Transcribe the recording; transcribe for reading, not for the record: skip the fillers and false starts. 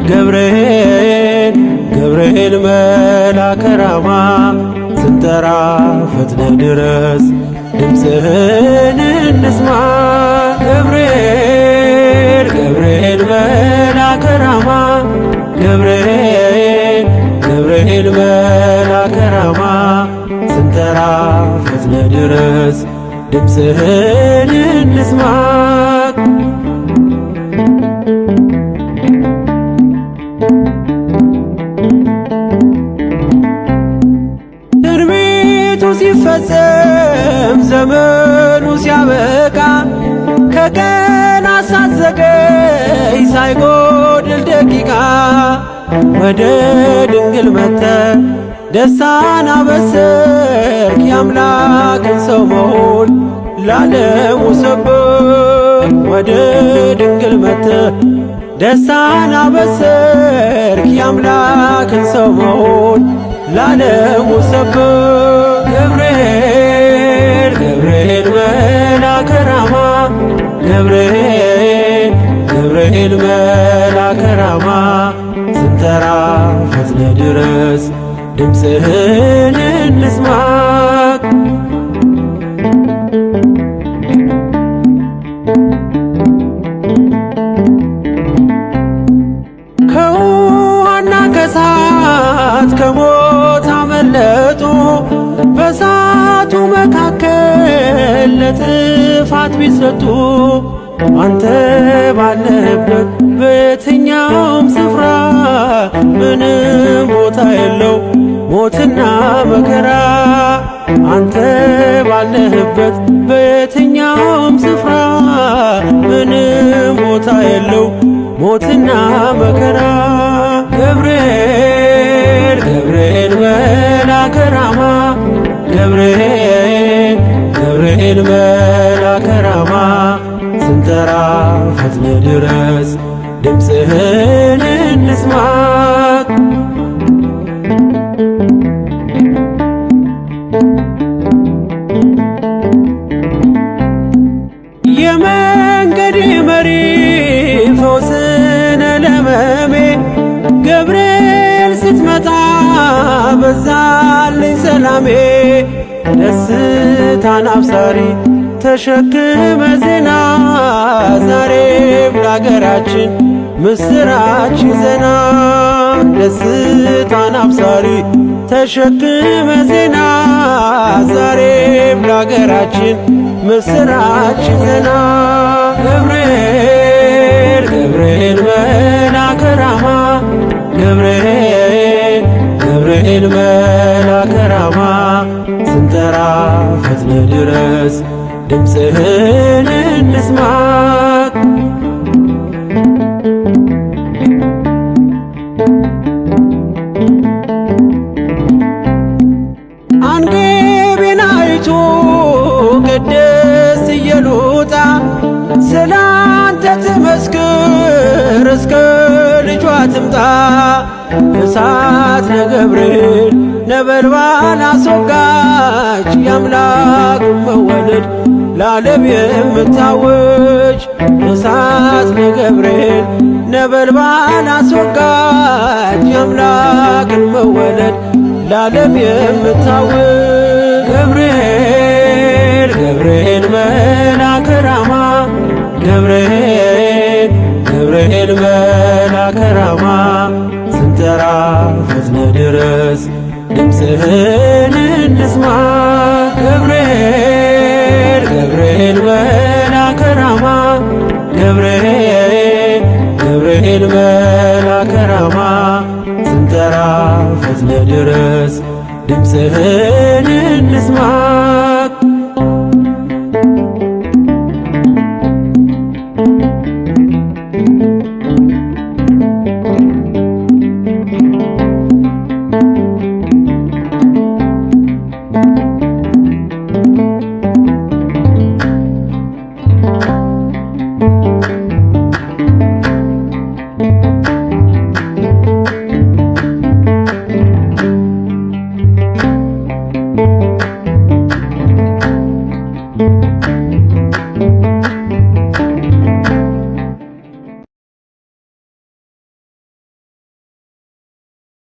ገብርኤል ገብርኤል መልአከ ራማ ስንጠራ ፈጥነ ድረስ ድምፅህን እንስማ። ገብርኤል ገብርኤል መልአከ ራማ ገብርኤል ገብርኤል መልአከ ራማ ስንጠራ ፈጥነ ድረስ ድምፅህን እንስማ። ትንቢቱ ሲፈጸም ዘመኑ ሲያበቃ ከቀናት ሳትዘገይ ሳይጎድል ደቂቃ ወደ ድንግል መጥተህ ደስታን አበሰርክ። የአምላክን ሰው መሆን ለዓለሙ ሰበክ። ወደ ድንግል መጥተህ ደስታን አበሰርክ። የአምላክን ሰው መሆን ለዓለሙ ሰበክ። ገብርኤል ገብርኤል መልአከ ራማ ገብርኤል ገብርኤል መልአከ ራማ ስንጠራ ፈጥነ ድረስ ድምፅህን እንስማ። ከውሃና ከእሳት ከሞት አመለጡ በእሳቱ መካከል ለጥፋት ቢሰጡ አንተ ባለህበት በየትኛውም ስፍራ ምንም ቦታ የለው ሞትና መከራ። አንተ ባለህበት በየትኛውም ስፍራ ምንም ቦታ የለው ሞትና መከራ። ገብርኤል ገብርኤል መልአከ ራማ ገብርኤል ገብርኤል መልአከ ራማ ስንጠራ ፈጥነ ድረስ ድምፅህን እንስማ። የመንገዴ መሪ ፈውስነ ለሕመሜ ገብርኤል ስትመጣ በዛልኝ ሰላሜ። ደስታን አብሳሪ ተሸክመ ዜና ዛሬም ለአገራችን ምስራች ይዘና። ደስታን አብሳሪ ተሸክመ ዜና ዛሬም ለአገራችን ምስራች ይዘና። ገብርኤል ገብርኤል መልአከ ራማ ገብርኤል ገብርኤል መልአከ ራማ ስንጠራ ፈጥነ ድረስ ድምፅህን እንስማ። አንገቤን አይቶ ቅድስት ኢየሉጣ ስላንተ ትመስክር እስከ ልጇ ትምጣ። እሳት ነገብርኤል ነበልባል አስወጋች የአምላክን መወለድ ለዓለም የምታወጅ። እሳት ነገብርኤል ነበልባል አስወጋች የአምላክን መወለድ ለዓለም የምታወጅ። ገብርኤል ገብርኤል መልአከ ራማ ገብርኤል ገብርኤል መልአከ ራማ ስንጠራ ፈጥነ ድረስ ድምፅህን እንስማ። ገብርኤል ገብርኤል መልአከ ራማ ገብርኤል ገብርኤል መልአከ ራማ ስንጠራ ፈጥነ ድረስ ድምፅህን እንስማ።